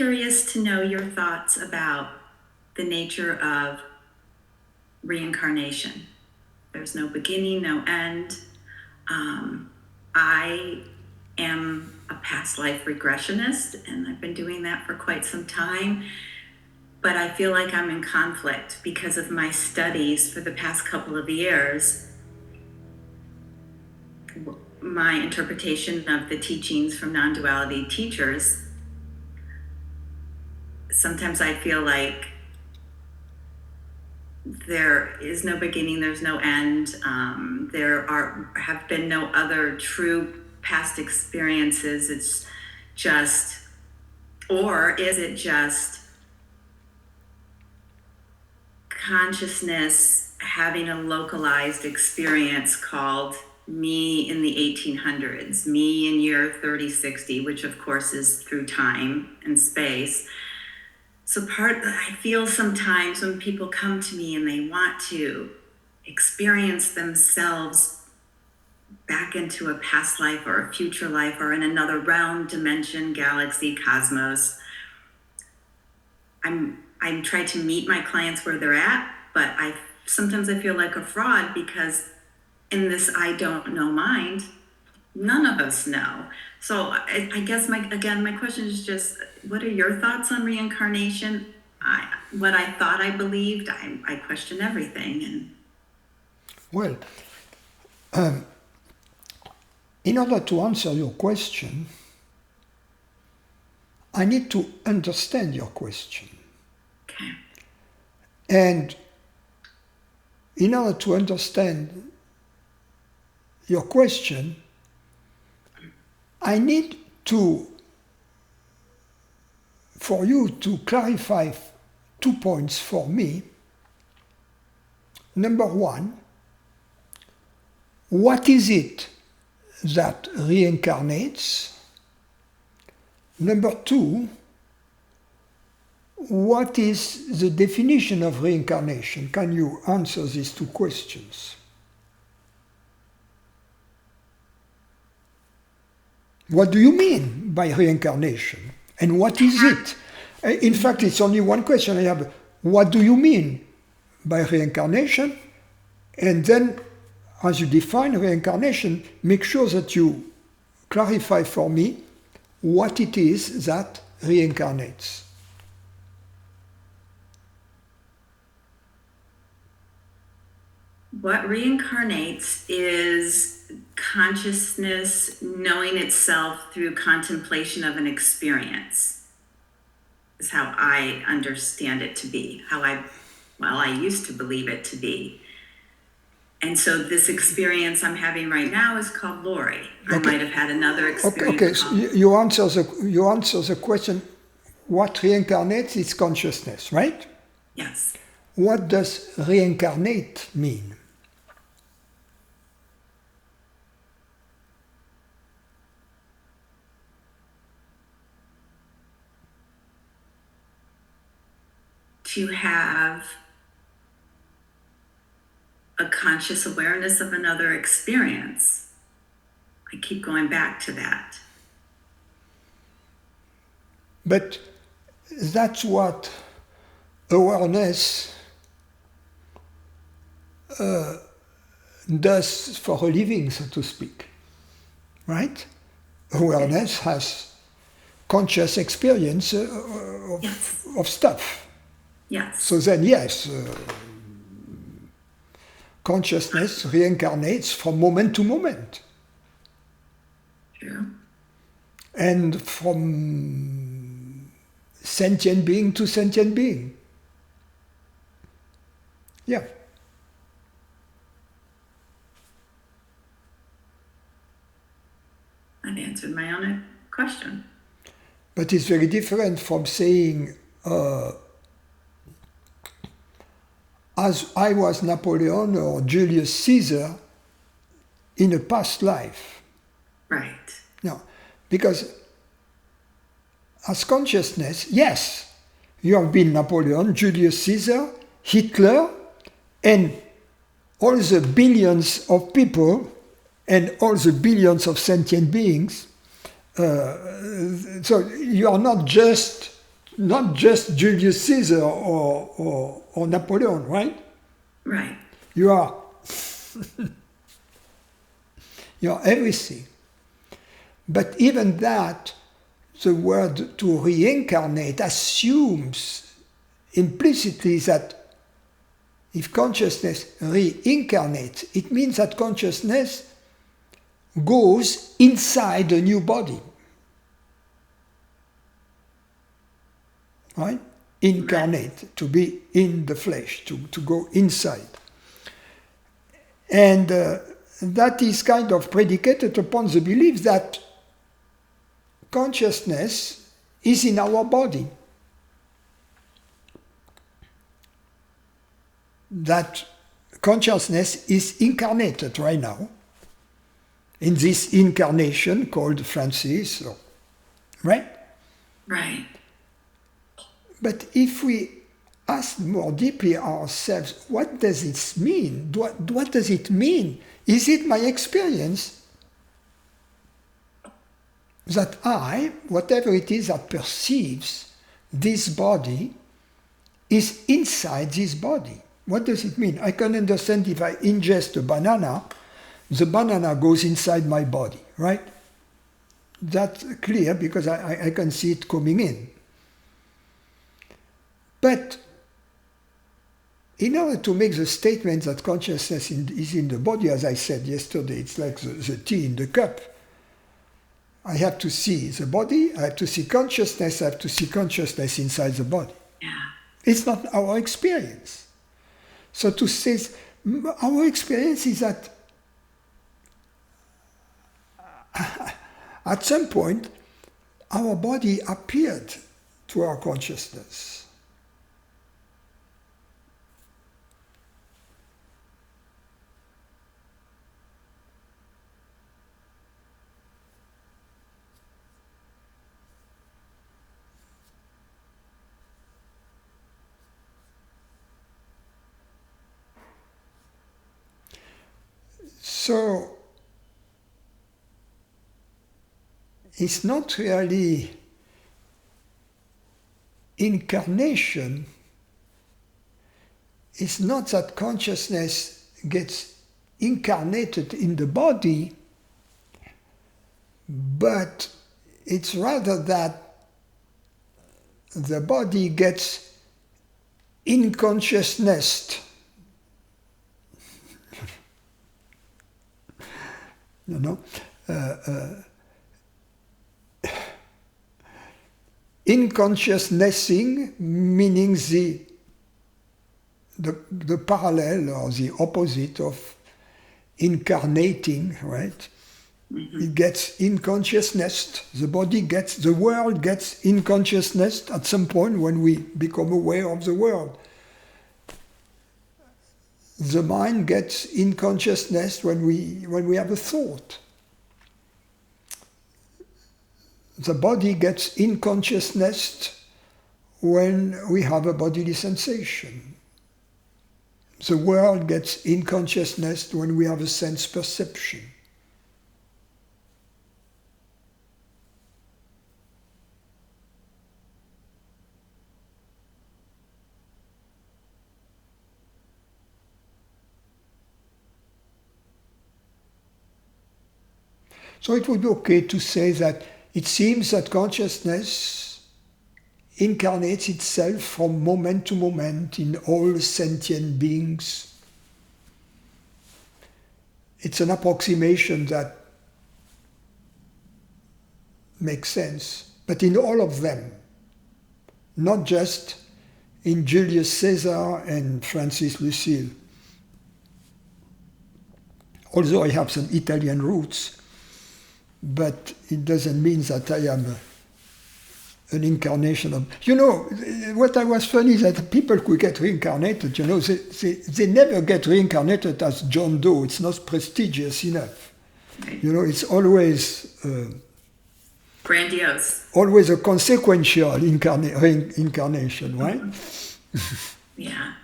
curious to know your thoughts about the nature of reincarnation. There's no beginning, no end. I am a past life regressionist, and I've been doing that for quite some time. But I feel like I'm in conflict because of my studies for the past couple of years. My interpretation of the teachings from non-duality teachers, sometimes I feel like there is no beginning, there's no end. Have been no other true past experiences. It's just, or is it just consciousness having a localized experience called me in the 1800s, me in year 3060, which of course is through time and space. So I feel sometimes when people come to me and they want to experience themselves back into a past life or a future life or in another realm, dimension, galaxy, cosmos, I try to meet my clients where they're at, but sometimes I feel like a fraud because in this I don't know mind, none of us know. So I guess my question is just, what are your thoughts on reincarnation? What I thought I believed, I question everything. Well, in order to answer your question, I need to understand your question. Okay. And in order to understand your question, I need for you to clarify 2 points for me. Number one, what is it that reincarnates? Number two, what is the definition of reincarnation? Can you answer these 2 questions? What do you mean by reincarnation? And what is it? In fact, it's only one question I have. What do you mean by reincarnation? And then, as you define reincarnation, make sure that you clarify for me what it is that reincarnates. What reincarnates is consciousness knowing itself through contemplation of an experience, is how I understand it to be, I used to believe it to be. And so this experience I'm having right now is called Lori. I might have had another experience. Okay, so you answer the question, what reincarnates is consciousness, right? Yes. What does reincarnate mean? To have a conscious awareness of another experience. I keep going back to that. But that's what awareness does for a living, so to speak. Right? Awareness has conscious experience of stuff. Yes. So then, yes, consciousness reincarnates from moment to moment. True. And from sentient being to sentient being. Yeah. I've answered my own question. But it's very different from saying, as I was Napoleon or Julius Caesar in a past life. Right. No, because as consciousness, yes, you have been Napoleon, Julius Caesar, Hitler, and all the billions of people and all the billions of sentient beings. So you are not just not just Julius Caesar or Napoleon, right? Right. You are everything. But even that, the word to reincarnate assumes implicitly that if consciousness reincarnates, it means that consciousness goes inside a new body. Right? Incarnate, to be in the flesh, to go inside. And that is kind of predicated upon the belief that consciousness is in our body. That consciousness is incarnated right now in this incarnation called Francis, right? Right. But if we ask more deeply ourselves, what does it mean? What does it mean? Is it my experience that I, whatever it is that perceives this body, is inside this body? What does it mean? I can understand if I ingest a banana, the banana goes inside my body, right? That's clear because I can see it coming in. But in order to make the statement that consciousness is in the body, as I said yesterday, it's like the tea in the cup. I have to see the body, I have to see consciousness, I have to see consciousness inside the body. Yeah. It's not our experience. So to say, our experience is that at some point, our body appeared to our consciousness. So it's not really incarnation. It's not that consciousness gets incarnated in the body, but it's rather that the body gets inconsciousnessed. You know, inconsciousnessing meaning the parallel or the opposite of incarnating, right? Mm-hmm. It gets inconsciousnessed. The world gets inconsciousnessed at some point when we become aware of the world. The mind gets inconsciousness when we have a thought. The body gets inconsciousness when we have a bodily sensation. The world gets inconsciousness when we have a sense perception. So it would be okay to say that it seems that consciousness incarnates itself from moment to moment in all sentient beings. It's an approximation that makes sense, but in all of them, not just in Julius Caesar and Francis Lucille. Although I have some Italian roots, but it doesn't mean that I am an incarnation of... You know, what I was funny is that people could get reincarnated, you know, they never get reincarnated as John Doe. It's not prestigious enough. Right. You know, it's always... grandiose. Always a consequential reincarnation, right? Yeah.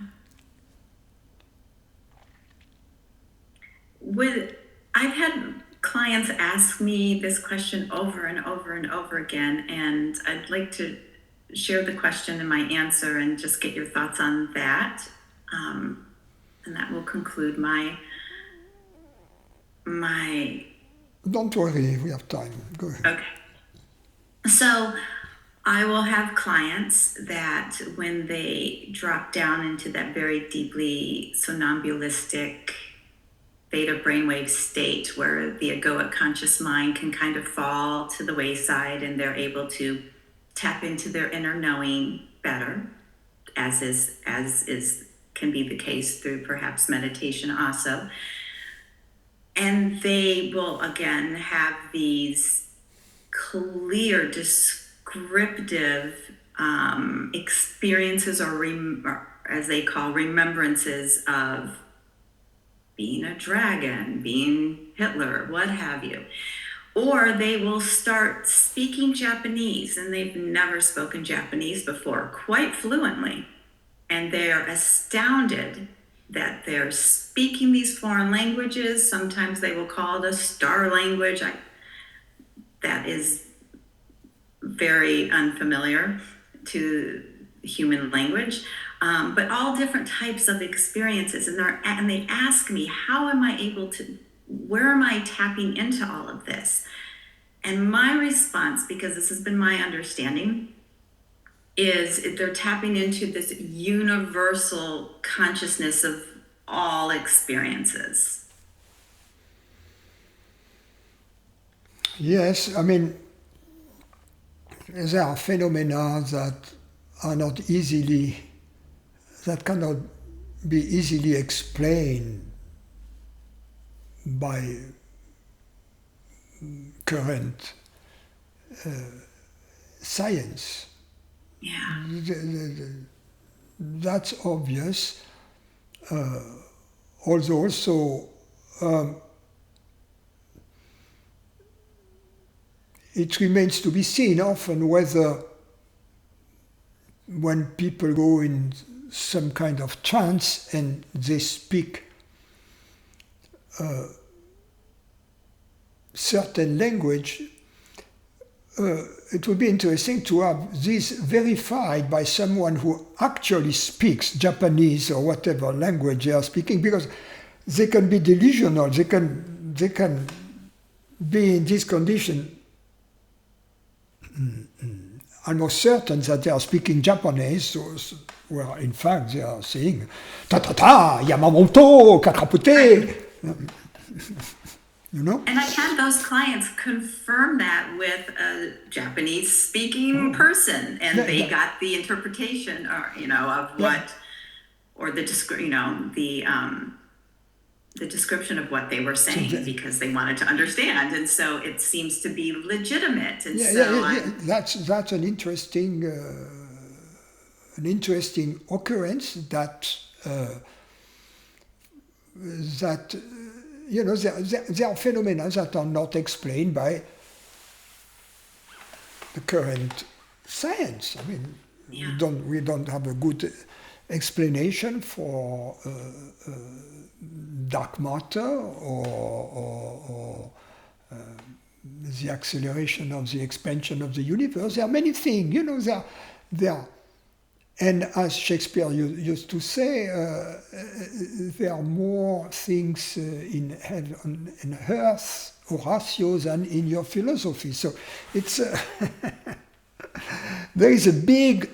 I've had clients ask me this question over and over and over again, and I'd like to share the question and my answer and just get your thoughts on that. And that will conclude my. Don't worry, we have time. Go ahead. Okay. So I will have clients that when they drop down into that very deeply somnambulistic beta brainwave state where the egoic conscious mind can kind of fall to the wayside and they're able to tap into their inner knowing better, as can be the case through perhaps meditation also. And they will again have these clear, descriptive experiences or as they call remembrances of being a dragon, being Hitler, what have you. Or they will start speaking Japanese, and they've never spoken Japanese before, quite fluently. And they're astounded that they're speaking these foreign languages. Sometimes they will call it a star language. That is very unfamiliar to human language. But all different types of experiences. And they ask me, how am I able to, where am I tapping into all of this? And my response, because this has been my understanding, is they're tapping into this universal consciousness of all experiences. Yes, I mean, there are phenomena that are not easily, that cannot be easily explained by current science. Yeah. That's obvious. Although also it remains to be seen often whether when people go in some kind of trance and they speak certain language, it would be interesting to have this verified by someone who actually speaks Japanese or whatever language they are speaking, because they can be delusional, they can be in this condition almost certain that they are speaking Japanese, where in fact they are saying ta-ta-ta, Yamamoto, Kakrapute, you know? And I had those clients confirm that with a Japanese-speaking person, and they got the interpretation, or of what, or the the description of what they were saying, because they wanted to understand, and so it seems to be legitimate. And that's an interesting occurrence that there are phenomena that are not explained by the current science. I mean, we don't have a good explanation for dark matter or the acceleration of the expansion of the universe. There are many things, there. And as Shakespeare used to say, there are more things in heaven and earth, Horatio, than in your philosophy. So it's there is a big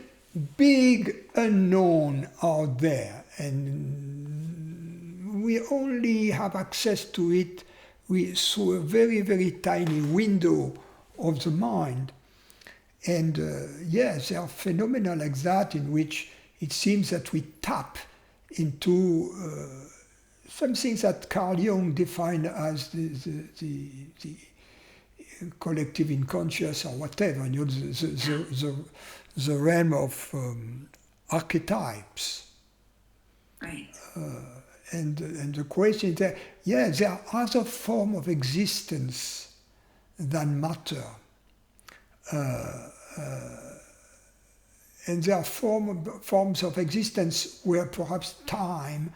unknown out there, and we only have access to it through a very, very tiny window of the mind. And yes, there are phenomena like that in which it seems that we tap into some things that Carl Jung defined as the collective unconscious or whatever, the realm of archetypes. Right. And the question is that, there are other forms of existence than matter. And there are forms of existence where perhaps time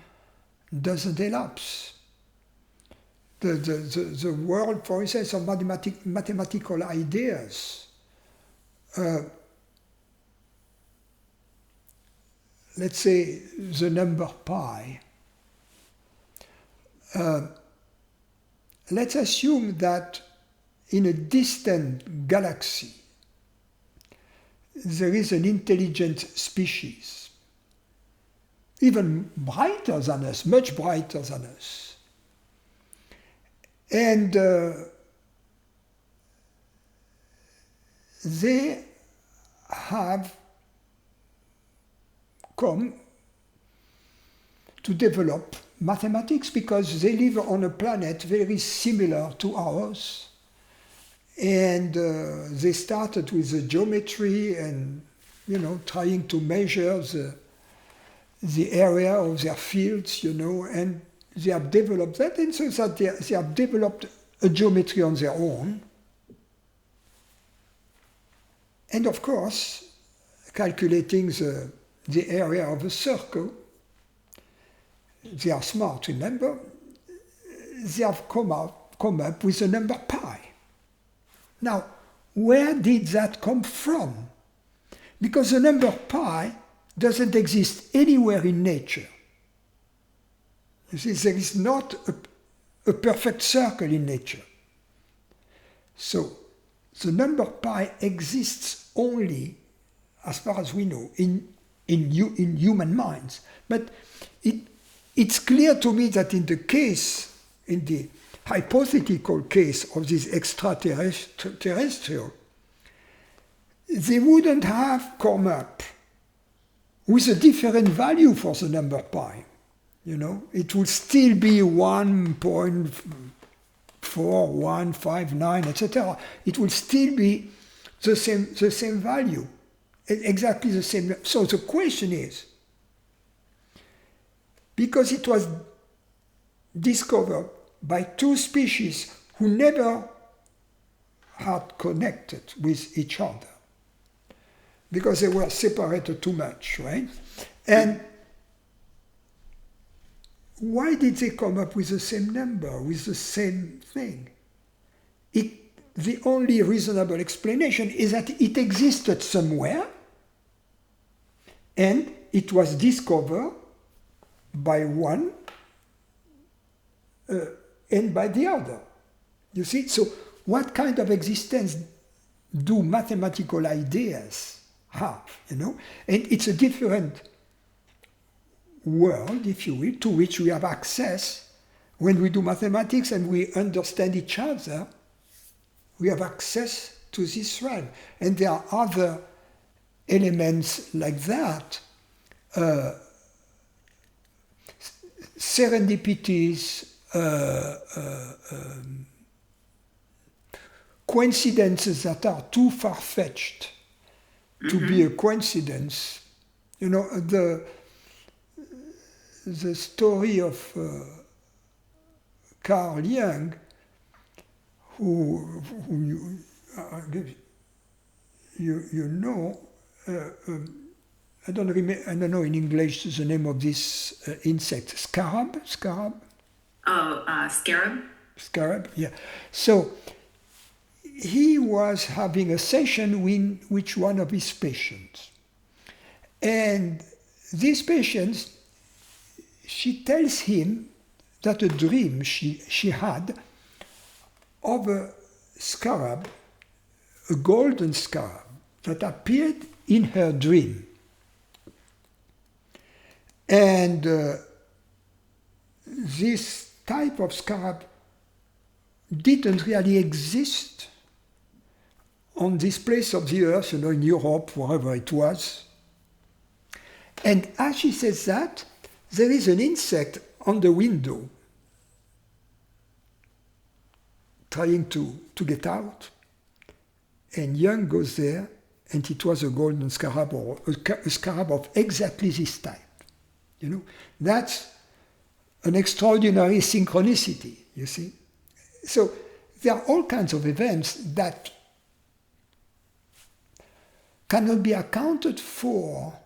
doesn't elapse. The world, for instance, of mathematical ideas let's say, the number pi, let's assume that in a distant galaxy there is an intelligent species, even brighter than us, much brighter than us. And they have come to develop mathematics because they live on a planet very similar to ours. And they started with the geometry and, trying to measure the area of their fields, and they have developed that. And so that they have developed a geometry on their own. And of course, calculating the area of a circle, they are smart, remember? They have come up with the number pi. Now, where did that come from? Because the number pi doesn't exist anywhere in nature. You see, there is not a perfect circle in nature. So, the number pi exists only, as far as we know, in human minds. But it's clear to me that in the hypothetical case of this extraterrestrial, they wouldn't have come up with a different value for the number pi. It would still be 1.4159, etc. It would still be the same value, exactly the same. So the question is, because it was discovered by two species who never had connected with each other, because they were separated too much, right? And why did they come up with the same number, with the same thing? The only reasonable explanation is that it existed somewhere, and it was discovered by one and by the other. You see? So what kind of existence do mathematical ideas have? And it's a different world, if you will, to which we have access when we do mathematics and we understand each other. We have access to this realm. And there are other elements like that. Serendipities, coincidences that are too far-fetched to be a coincidence. The story of Carl Jung, who you know, I don't know in English the name of this insect. Scarab? Oh, scarab? Scarab, yeah. So he was having a session with one of his patients. And this patient, she tells him that a dream she had of a scarab, a golden scarab, that appeared in her dream. And this type of scarab didn't really exist on this place of the earth, in Europe, wherever it was. And as she says that, there is an insect on the window trying to get out. And Jung goes there, and it was a golden scarab, or a scarab of exactly this type. That's an extraordinary synchronicity, you see. So there are all kinds of events that cannot be accounted for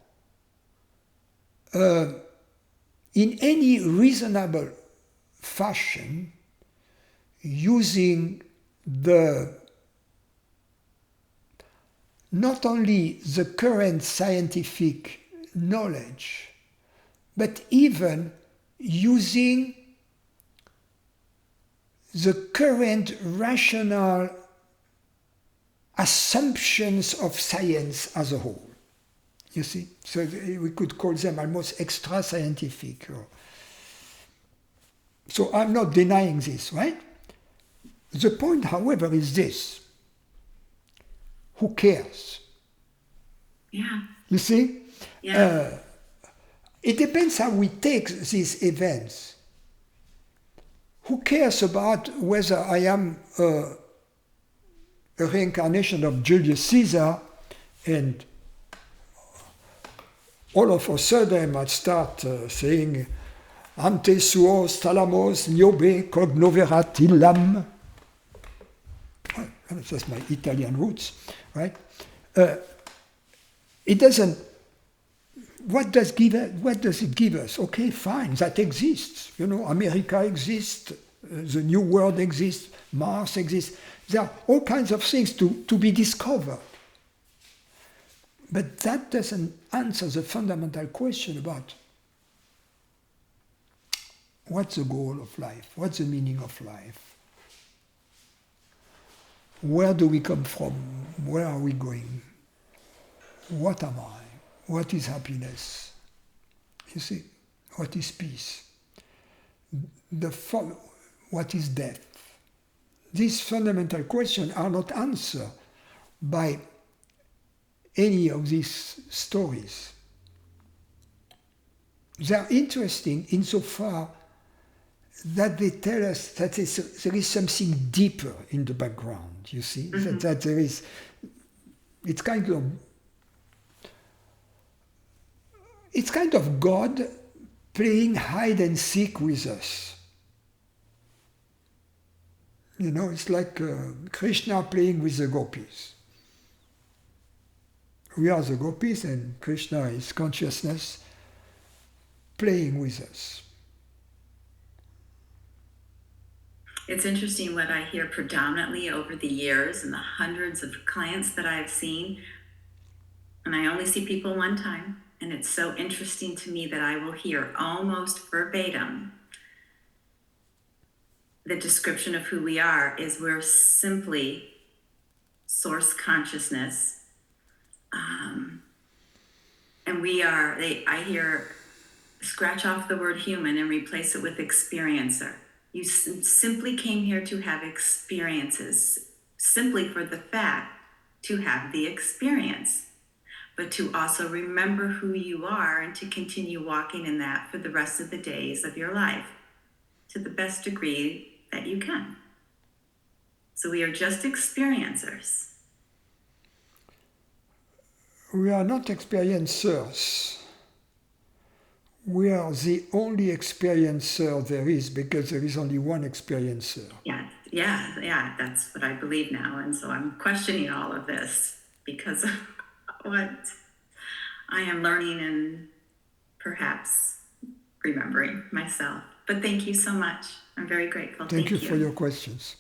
in any reasonable fashion using not only the current scientific knowledge, but even using the current rational assumptions of science as a whole. You see? So we could call them almost extra scientific. So I'm not denying this, right? The point, however, is this. Who cares? Yeah. You see? Yeah. It depends how we take these events. Who cares about whether I am a reincarnation of Julius Caesar and all of a sudden I might start saying ante suos thalamos niobe cognoverat illam. That's my Italian roots, right? It doesn't. What does it give us? Okay, fine, that exists. You know, America exists, the New World exists, Mars exists. There are all kinds of things to be discovered. But that doesn't answer the fundamental question about what's the goal of life? What's the meaning of life? Where do we come from? Where are we going? What am I? What is happiness? You see, what is peace? What is death? These fundamental questions are not answered by any of these stories. They are interesting insofar that they tell us that there is something deeper in the background, you see, mm-hmm. that there is, it's kind of God playing hide and seek with us. You know, it's like Krishna playing with the gopis. We are the gopis and Krishna is consciousness playing with us. It's interesting what I hear predominantly over the years and the hundreds of clients that I've seen. And I only see people one time. And it's so interesting to me that I will hear almost verbatim the description of who we are is we're simply source consciousness. And we are, I hear, scratch off the word human and replace it with experiencer. You simply came here to have experiences, simply for the fact to have the experience, but to also remember who you are and to continue walking in that for the rest of the days of your life to the best degree that you can. So we are just experiencers. We are not experiencers. We are the only experiencer there is because there is only one experiencer. Yeah, that's what I believe now. And so I'm questioning all of this because of what I am learning and perhaps remembering myself. But thank you so much. I'm very grateful. Thank you for your questions.